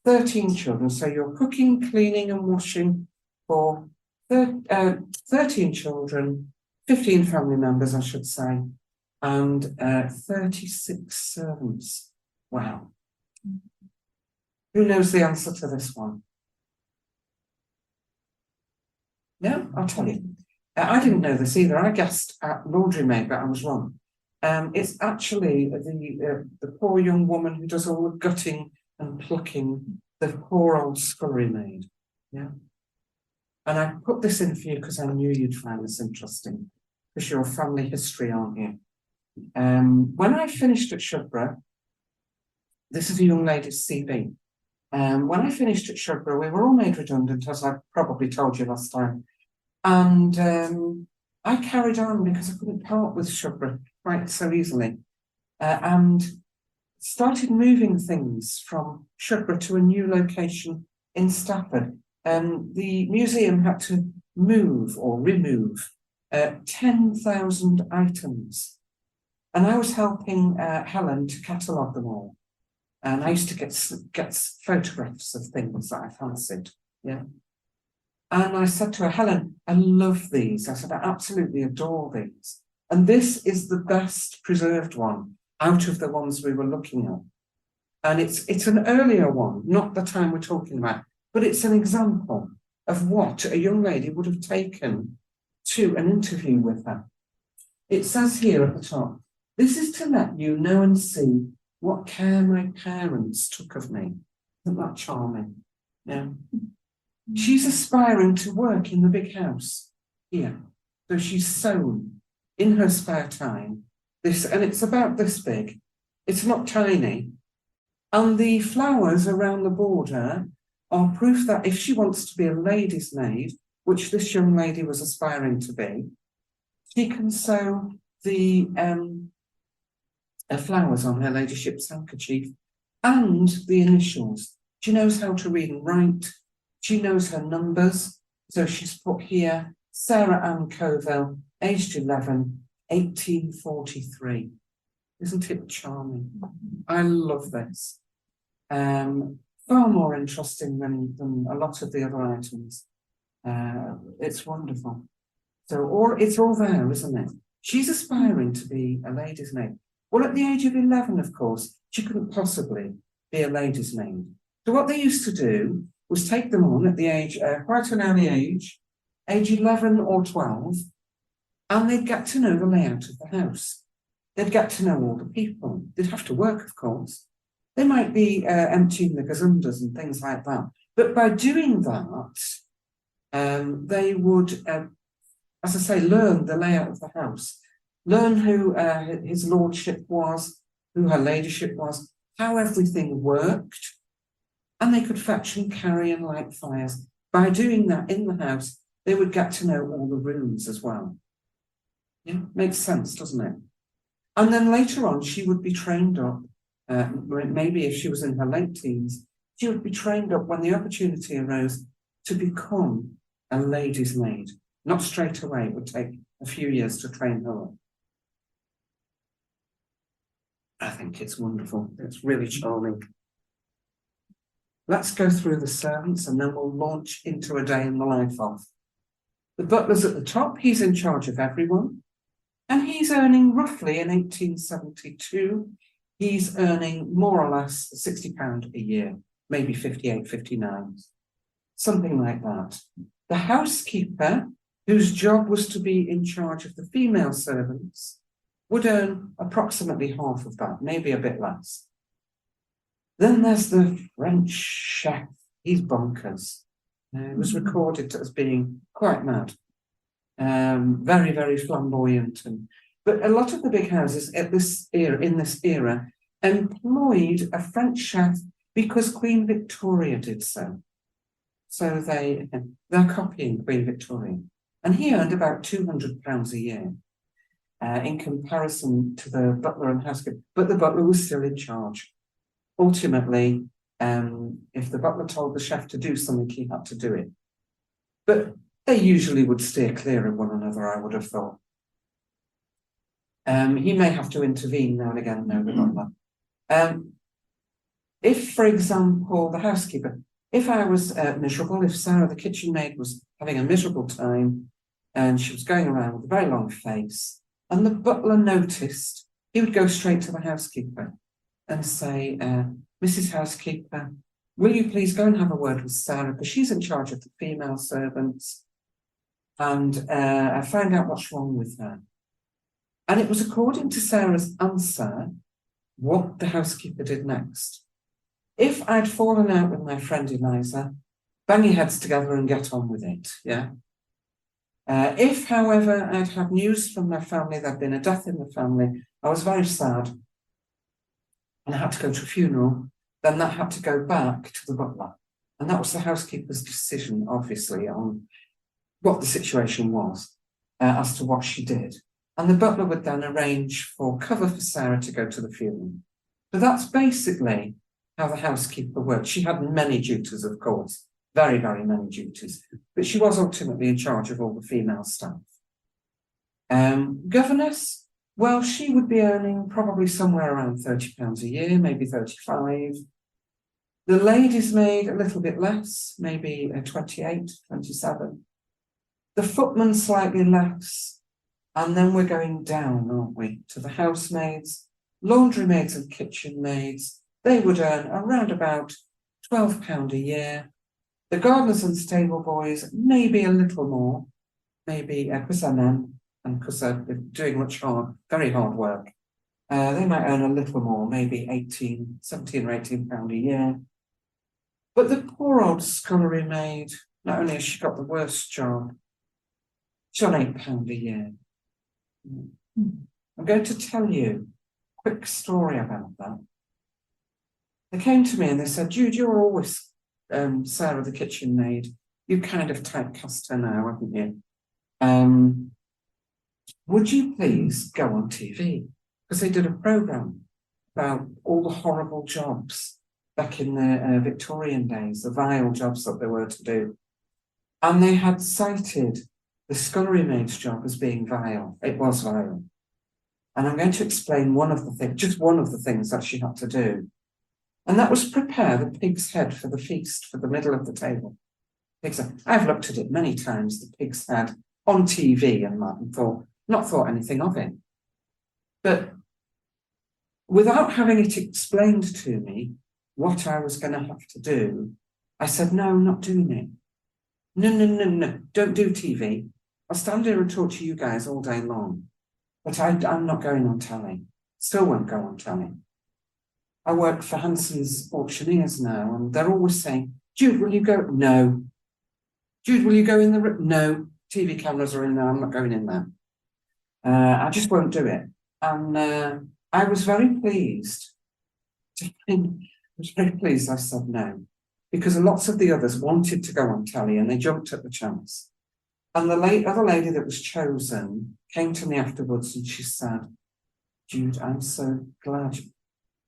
13 children. So you're cooking, cleaning and washing for 13 children, 15 family members, I should say, and 36 servants. Wow. Who knows the answer to this one? No, I'll tell you. I didn't know this either. I guessed at laundry maid, but I was wrong. It's actually the poor young woman who does all the gutting and plucking, the poor old scullery maid. Yeah. And I put this in for you because I knew you'd find this interesting, because you're family history, aren't you? When I finished at Shugborough, this is a young lady's CV. When I finished at Shugborough, we were all made redundant, as I probably told you last time. And I carried on because I couldn't part with Shugborough quite so easily, and started moving things from Shugborough to a new location in Stafford. The museum had to move or remove 10,000 items, and I was helping Helen to catalogue them all. And I used to get photographs of things that I fancied. Yeah. And I said to her, Helen, I love these. I said, I absolutely adore these. And this is the best preserved one out of the ones we were looking at. And it's an earlier one, not the time we're talking about, but it's an example of what a young lady would have taken to an interview with her. It says here at the top, this is to let you know and see what care my parents took of me. Isn't that charming? Yeah. She's aspiring to work in the big house here. So she's sewn in her spare time this, and it's about this big. It's not tiny. And the flowers around the border are proof that if she wants to be a lady's maid, which this young lady was aspiring to be, she can sew the flowers on her ladyship's handkerchief and the initials. She knows how to read and write. She knows her numbers. So she's put here, Sarah Ann Covell, aged 11, 1843. Isn't it charming? I love this. Far more interesting than a lot of the other items. It's wonderful. So it's all there, isn't it? She's aspiring to be a lady's maid. Well, at the age of 11, of course, she couldn't possibly be a lady's maid. So what they used to do was take them on at the age, quite an early age 11 or 12, and they'd get to know the layout of the house. They'd get to know all the people. They'd have to work, of course. They might be emptying the gazundas and things like that. But by doing that, they would, as I say, learn the layout of the house, learn who his lordship was, who her ladyship was, how everything worked, and they could fetch and carry and light fires. By doing that in the house, they would get to know all the rooms as well. Yeah, makes sense, doesn't it? And then later on, she would be trained up, maybe if she was in her late teens, she would be trained up when the opportunity arose to become a lady's maid. Not straight away, it would take a few years to train her up. I think it's wonderful. It's really charming. Let's go through the servants and then we'll launch into a day in the life of. The butler's at the top. He's in charge of everyone. And he's earning roughly, in 1872, he's earning more or less £60 a year, maybe 58, 59, something like that. The housekeeper, whose job was to be in charge of the female servants, would earn approximately half of that, maybe a bit less. Then there's the French chef. He's bonkers. He was recorded as being quite mad. Very, very flamboyant. But a lot of the big houses in this era, employed a French chef because Queen Victoria did so. So they're copying Queen Victoria. And he earned about £200 a year in comparison to the butler and housekeeper. But the butler was still in charge. Ultimately, if the butler told the chef to do something, he had to do it. But they usually would steer clear of one another, I would have thought. He may have to intervene now and again, no, the butler. If, for example, the housekeeper, if I was miserable, if Sarah, the kitchen maid, was having a miserable time and she was going around with a very long face, and the butler noticed, he would go straight to the housekeeper and say, Mrs. Housekeeper, will you please go and have a word with Sarah, because she's in charge of the female servants, and find out what's wrong with her. And it was according to Sarah's answer what the housekeeper did next. If I'd fallen out with my friend Eliza, bang your heads together and get on with it, yeah? If, however, I'd had news from my family, there'd been a death in the family, I was very sad, and I had to go to a funeral, then that had to go back to the butler. And that was the housekeeper's decision, obviously, on what the situation was, as to what she did. And the butler would then arrange for cover for Sarah to go to the funeral. So that's basically how the housekeeper worked. She had many duties, of course, very, very many duties, but she was ultimately in charge of all the female staff. Governess, well, she would be earning probably somewhere around £30 a year, maybe 35. The lady's maid, a little bit less, maybe 28, 27. The footman, slightly less. And then we're going down, aren't we, to the housemaids, laundry maids and kitchen maids. They would earn around about £12 a year. The gardeners and stable boys, maybe a little more, maybe because they're men and because they're doing very hard work. They might earn a little more, maybe 17 or 18 pound a year. But the poor old scullery maid, not only has she got the worst job, she's on £8 a year. I'm going to tell you a quick story about that. They came to me and they said, Jude, you're always Sarah, the kitchen maid. You kind of typecast her now, haven't you? Would you please go on TV? Because they did a programme about all the horrible jobs back in the Victorian days, the vile jobs that they were to do. And they had cited the scullery maid's job as being vile. It was vile. And I'm going to explain just one of the things that she had to do. And that was prepare the pig's head for the feast, for the middle of the table. I've looked at it many times, the pig's head on TV and not thought anything of it. But without having it explained to me what I was going to have to do, I said, no, I'm not doing it. No, don't do TV. I'll stand here and talk to you guys all day long, but I'm not going on telly. Still won't go on telly. I work for Hanson's auctioneers now, and they're always saying, Jude, will you go? No. Jude, will you go in the room? No. TV cameras are in there. I'm not going in there. I just won't do it. And I was very pleased. I said no, because lots of the others wanted to go on telly and they jumped at the chance. And the other lady that was chosen came to me afterwards and she said, Jude, I'm so glad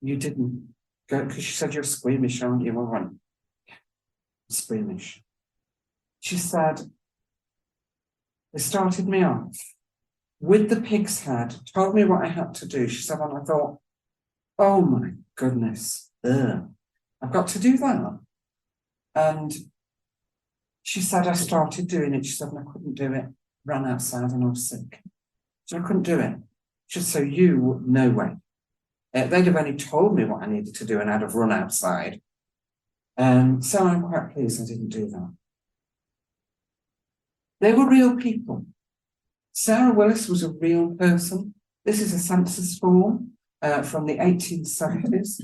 you didn't go, because she said, you're squeamish, aren't you? Well, right. Yeah, squeamish. She said, they started me off with the pig's head, told me what I had to do. She said, and I thought, oh my goodness, I've got to do that. And she said, I started doing it. She said, and I couldn't do it. Ran outside and I was sick. So I couldn't do it. She said, so you, no way. They'd have only told me what I needed to do and I'd have run outside. So I'm quite pleased I didn't do that. They were real people. Sarah Willis was a real person. This is a census form from the 1870s.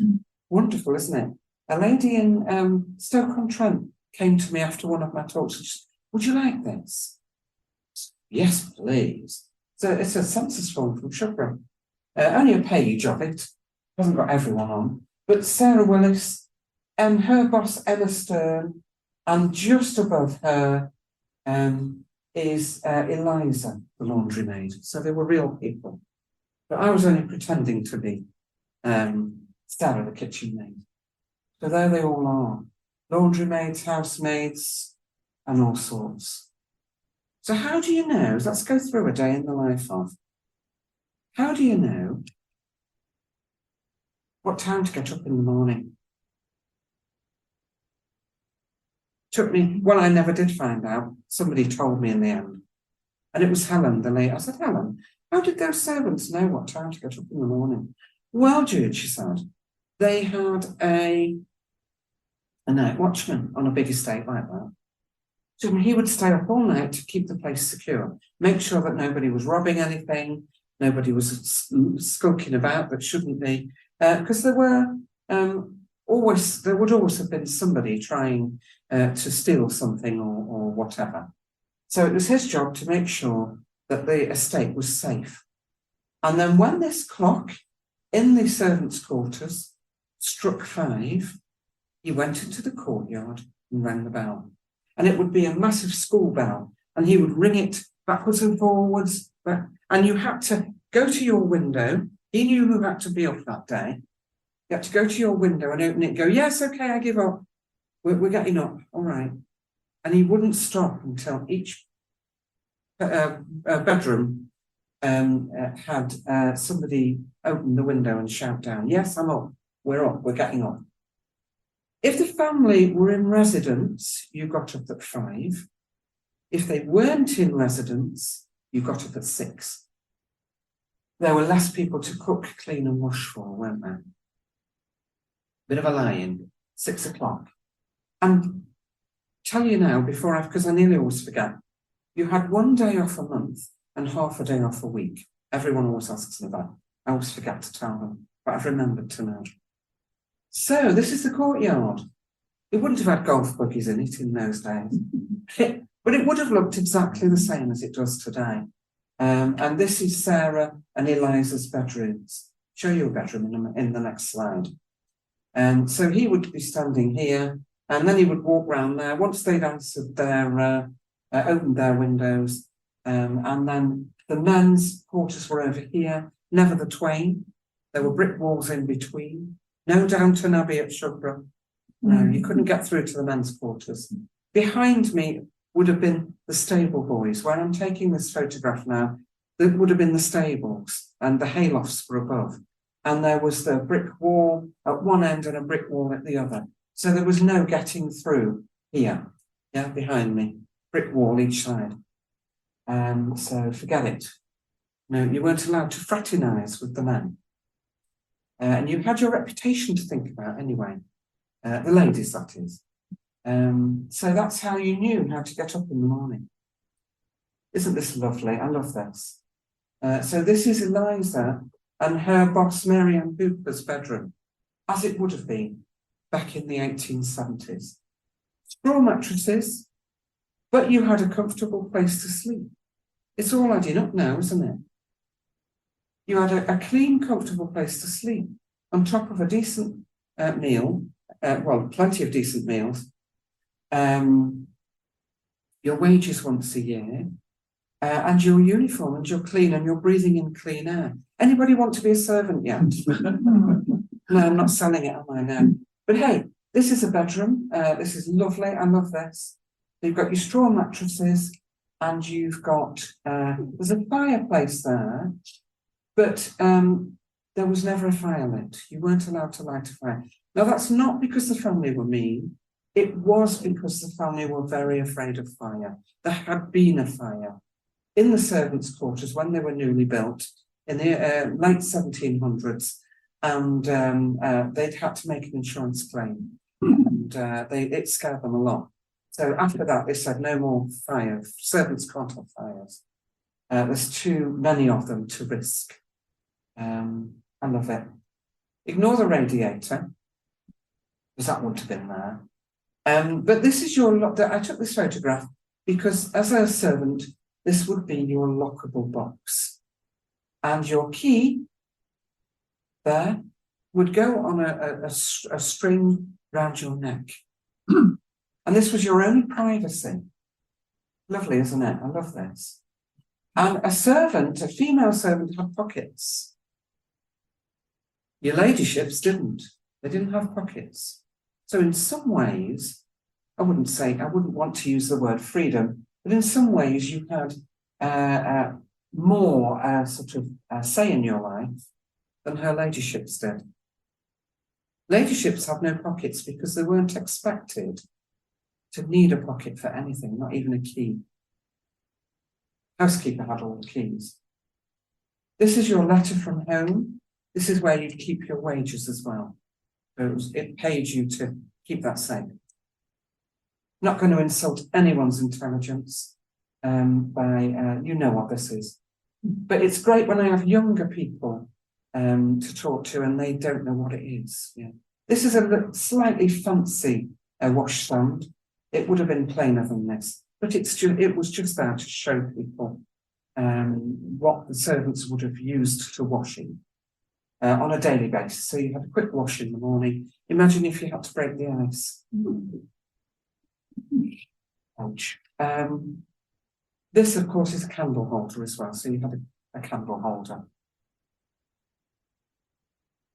Wonderful, isn't it? A lady in Stoke-on-Trent came to me after one of my talks and she said, would you like this? Yes, please. So it's a census form from Shugborough. Only a page of it. Hasn't got everyone on. But Sarah Willis and her boss Emma Stern, and just above her is Eliza, the laundry maid. So they were real people. But I was only pretending to be Sarah, the kitchen maid. So there they all are. Laundry maids, housemaids, and all sorts. So how do you know? Let's go through a day in the life of. How do you know what time to get up in the morning? Took me, well, I never did find out. Somebody told me in the end. And it was Helen, the lady. I said, Helen, how did those servants know what time to get up in the morning? Well, Jude, she said, they had a night watchman on a big estate like that. So he would stay up all night to keep the place secure, make sure that nobody was robbing anything, nobody was skulking about that shouldn't be, because there would always have been somebody trying to steal something or whatever. So it was his job to make sure that the estate was safe. And then when this clock in the servants' quarters struck 5, he went into the courtyard and rang the bell. And it would be a massive school bell, and he would ring it backwards and forwards. And you had to go to your window. He knew who had to be up that day. You had to go to your window and open it and go, yes, okay, I give up. We're getting up, all right. And he wouldn't stop until each bedroom had somebody open the window and shout down, yes, I'm up, we're getting up. If the family were in residence, you got up at 5. If they weren't in residence, you got up at 6. There were less people to cook, clean and wash for, weren't there? Bit of a lie-in, 6 o'clock. And tell you now, because I nearly always forget, you had 1 day off a month and half a day off a week. Everyone always asks me that. I always forget to tell them, but I've remembered to now. So this is the courtyard. It wouldn't have had golf buggies in it in those days, but it would have looked exactly the same as it does today. And this is Sarah and Eliza's bedrooms. Show you a bedroom in the next slide. So he would be standing here, and then he would walk round there. Once they'd answered their, opened their windows, and then the men's quarters were over here, never the twain. There were brick walls in between. No Downton Abbey at Shugborough. No, you couldn't get through to the men's quarters. Behind me would have been the stable boys. Where I'm taking this photograph now, there would have been the stables, and the haylofts were above. And there was the brick wall at one end and a brick wall at the other. So there was no getting through here, yeah, behind me, brick wall each side. So forget it. No, you weren't allowed to fraternise with the men. And you had your reputation to think about anyway, the ladies, that is. So that's how you knew how to get up in the morning. Isn't this lovely? I love this. So this is Eliza and her boss, Mary Ann Hooper's bedroom, as it would have been back in the 1870s. Straw mattresses, but you had a comfortable place to sleep. It's all adding up now, isn't it? You had a clean, comfortable place to sleep on top of a decent meal, well, plenty of decent meals, your wages once a year, and your uniform, and you're clean, and you're breathing in clean air. Anybody want to be a servant yet? No, I'm not selling it, am I now? But hey, this is a bedroom. This is lovely. I love this. You've got your straw mattresses, and you've got, there's a fireplace there, but there was never a fire lit. You weren't allowed to light a fire. Now, that's not because the family were mean. It was because the family were very afraid of fire. There had been a fire in the servants' quarters when they were newly built in the late 1700s, and they'd had to make an insurance claim, and it scared them a lot. So after that, they said no more fire. Servants can't have fires. There's too many of them to risk. I love it. Ignore the radiator, because that wouldn't have been there. But this is I took this photograph because as a servant, this would be your lockable box. And your key there would go on a string round your neck. And this was your only privacy. Lovely, isn't it? I love this. And a female servant, had pockets. Your ladyships didn't. They didn't have pockets. So in some ways, I wouldn't want to use the word freedom, but in some ways you had more say in your life than her ladyships did. Ladyships had no pockets because they weren't expected to need a pocket for anything, not even a key. Housekeeper had all the keys. This is your letter from home. This is where you'd keep your wages as well. So it paid you to keep that safe. Not going to insult anyone's intelligence you know what this is. But it's great when I have younger people to talk to and they don't know what it is. Yeah. This is a slightly fancy wash stand. It would have been plainer than this, but it was just there to show people what the servants would have used to washing on a daily basis. So you had a quick wash in the morning. Imagine if you had to break the ice. Ouch. This, of course, is a candle holder as well. So you had a candle holder.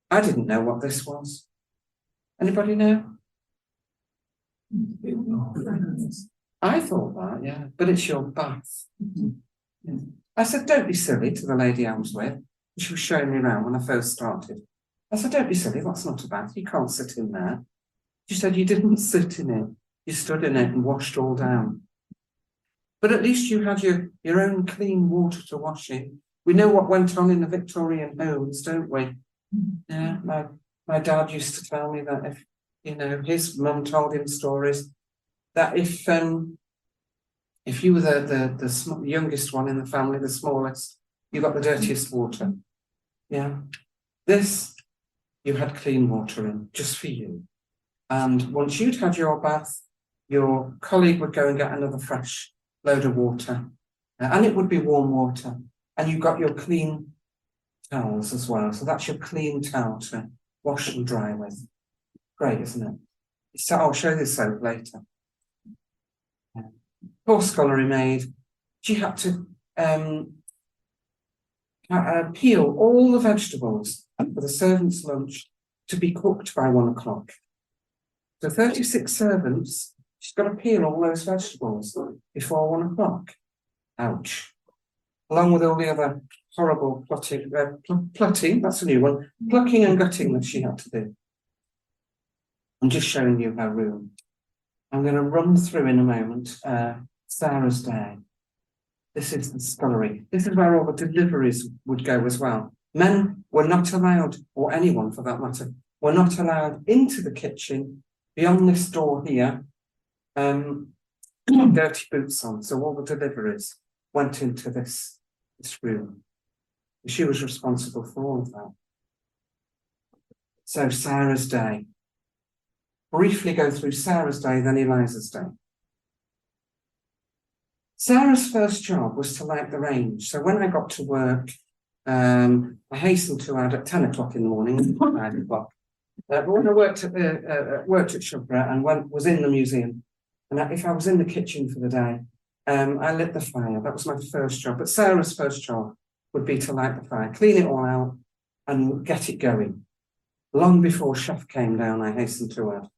I didn't know what this was. Anybody know? I thought that, yeah, but it's your bath. I said, don't be silly to the lady I was with. She was showing me around when I first started. I said, don't be silly, that's not a bath. You can't sit in there. She said, you didn't sit in it. You stood in it and washed all down. But at least you had your own clean water to wash in. We know what went on in the Victorian homes, don't we? Yeah, my dad used to tell me that if, his mum told him stories that if you were the youngest one in the family, the smallest, you got the dirtiest water. Yeah. This, you had clean water in, just for you. And once you'd had your bath, your colleague would go and get another fresh load of water. And it would be warm water. And you got your clean towels as well. So that's your clean towel to wash and dry with. Great, isn't it? So I'll show this soap later. Poor scullery maid. She had to peel all the vegetables for the servants' lunch to be cooked by 1 o'clock. So 36 servants, she's got to peel all those vegetables before 1 o'clock. Ouch. Along with all the other horrible plotting, that's a new one, plucking and gutting that she had to do. I'm just showing you her room. I'm going to run through in a moment Sarah's day. This is the scullery. This is where all the deliveries would go as well. Men were not allowed, or anyone for that matter, were not allowed into the kitchen beyond this door here, dirty boots on. So all the deliveries went into this room. She was responsible for all of that. So Sarah's day. Briefly go through Sarah's day, then Eliza's day. Sarah's first job was to light the range. So when I got to work, I hastened to add at 10 o'clock in the morning, 9 o'clock. But when I worked at Shubra and was in the museum, and if I was in the kitchen for the day, I lit the fire. That was my first job. But Sarah's first job would be to light the fire, clean it all out, and get it going. Long before Chef came down, I hastened to add.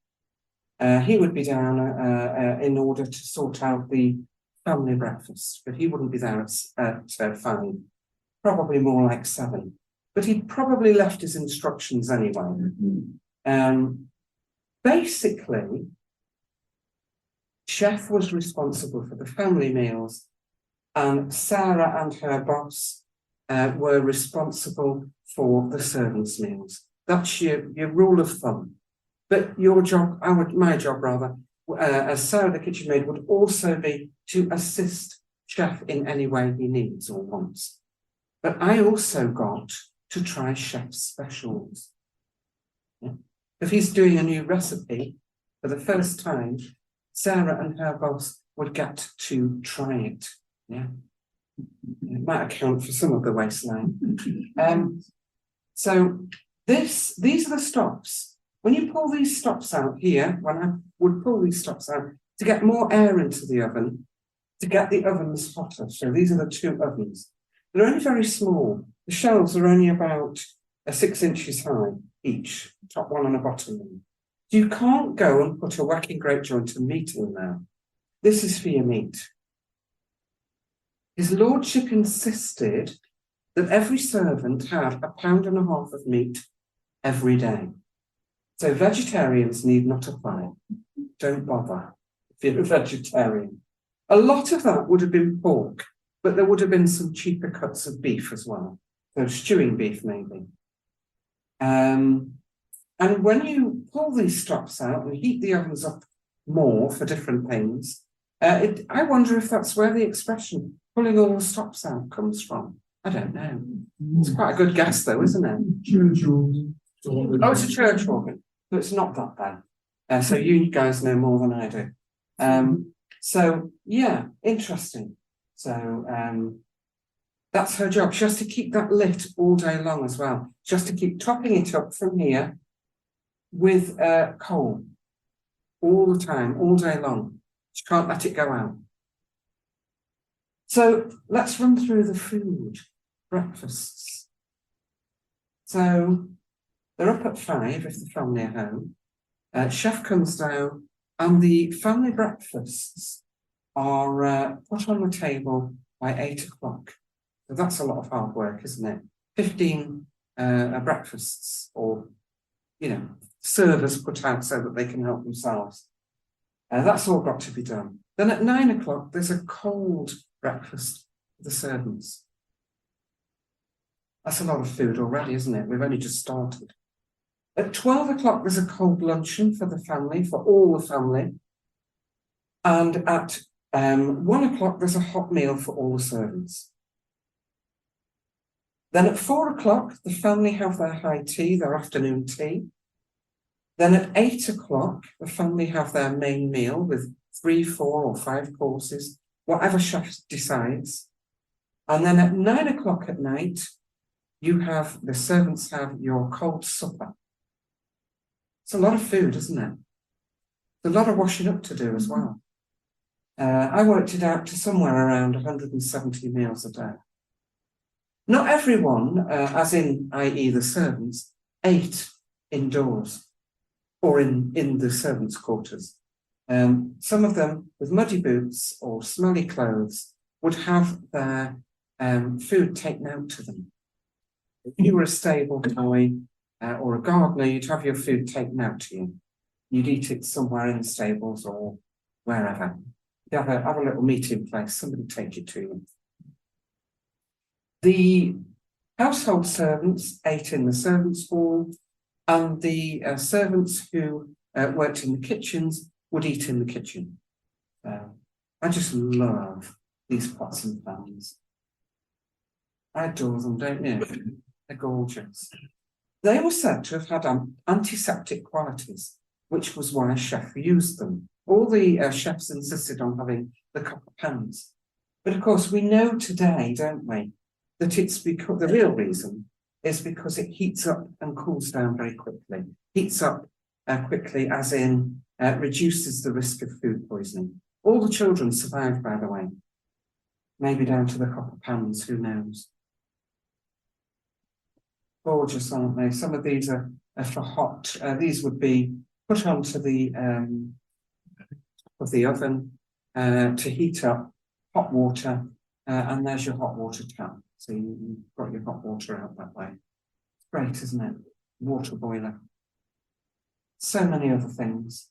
He would be down in order to sort out the family breakfast, but he wouldn't be there at 5, probably more like 7. But he'd probably left his instructions anyway. Basically, Chef was responsible for the family meals, and Sarah and her boss were responsible for the servants' meals. That's your rule of thumb. But your job, my job rather, as Sarah the kitchen maid, would also be to assist Chef in any way he needs or wants. But I also got to try Chef's specials. Yeah. If he's doing a new recipe for the first time, Sarah and her boss would get to try it. Yeah, it might account for some of the waistline. So these are the stops. When you pull these stops out here, when I would pull these stops out to get more air into the oven, to get the ovens hotter. So these are the 2 ovens. They're only very small. The shelves are only about 6 inches high each, top one and a bottom one. You can't go and put a whacking great joint of meat in there. This is for your meat. His lordship insisted that every servant had 1.5 pounds of meat every day. So vegetarians need not apply. Don't bother. if you're a vegetarian. A lot of that would have been pork, but there would have been some cheaper cuts of beef as well. So stewing beef maybe. And when you pull these stops out and heat the ovens up more for different things, I wonder if that's where the expression pulling all the stops out comes from. I don't know. It's quite a good guess though, isn't it? Church organ. Oh, it's a church organ, but it's not that bad. So you guys know more than I do. So yeah, interesting. So that's her job. She has to keep that lit all day long as well. She has to keep topping it up from here with coal all the time, all day long. She can't let it go out. So let's run through the food, breakfasts. So they're up at 5 if the family are home. Chef comes down and the family breakfasts are put on the table by 8 o'clock. So that's a lot of hard work, isn't it? 15 breakfasts or, servers put out so that they can help themselves. That's all got to be done. Then at 9 o'clock, there's a cold breakfast for the servants. That's a lot of food already, isn't it? We've only just started. At 12 o'clock, there's a cold luncheon for the family, for all the family. And at 1 o'clock, there's a hot meal for all the servants. Then at 4 o'clock, the family have their high tea, their afternoon tea. Then at 8 o'clock, the family have their main meal with 3, 4 or 5 courses, whatever chef decides. And then at 9 o'clock at night, the servants have your cold supper. It's a lot of food, isn't it? There's a lot of washing up to do as well. I worked it out to somewhere around 170 meals a day. Not everyone, as in, i.e. the servants, ate indoors or in the servants' quarters. Some of them, with muddy boots or smelly clothes, would have their food taken out to them. If you were a stable boy or a gardener, you'd have your food taken out to you. You'd eat it somewhere in the stables or wherever. You'd have a little meeting place, somebody take it to you. The household servants ate in the servants' hall, and the servants who worked in the kitchens would eat in the kitchen. I just love these pots and pans. I adore them, don't you? They're gorgeous. They were said to have had antiseptic qualities, which was why chef used them. All the chefs insisted on having the copper pans. But of course, we know today, don't we, that it's because the real reason is because it heats up and cools down very quickly. Heats up quickly, as in reduces the risk of food poisoning. All the children survived, by the way. Maybe down to the copper pans, who knows? Gorgeous, aren't they? Some of these are for hot. These would be put onto the of the oven to heat up hot water, and there's your hot water tap. So you've got your hot water out that way. It's great, isn't it? Water boiler. So many other things.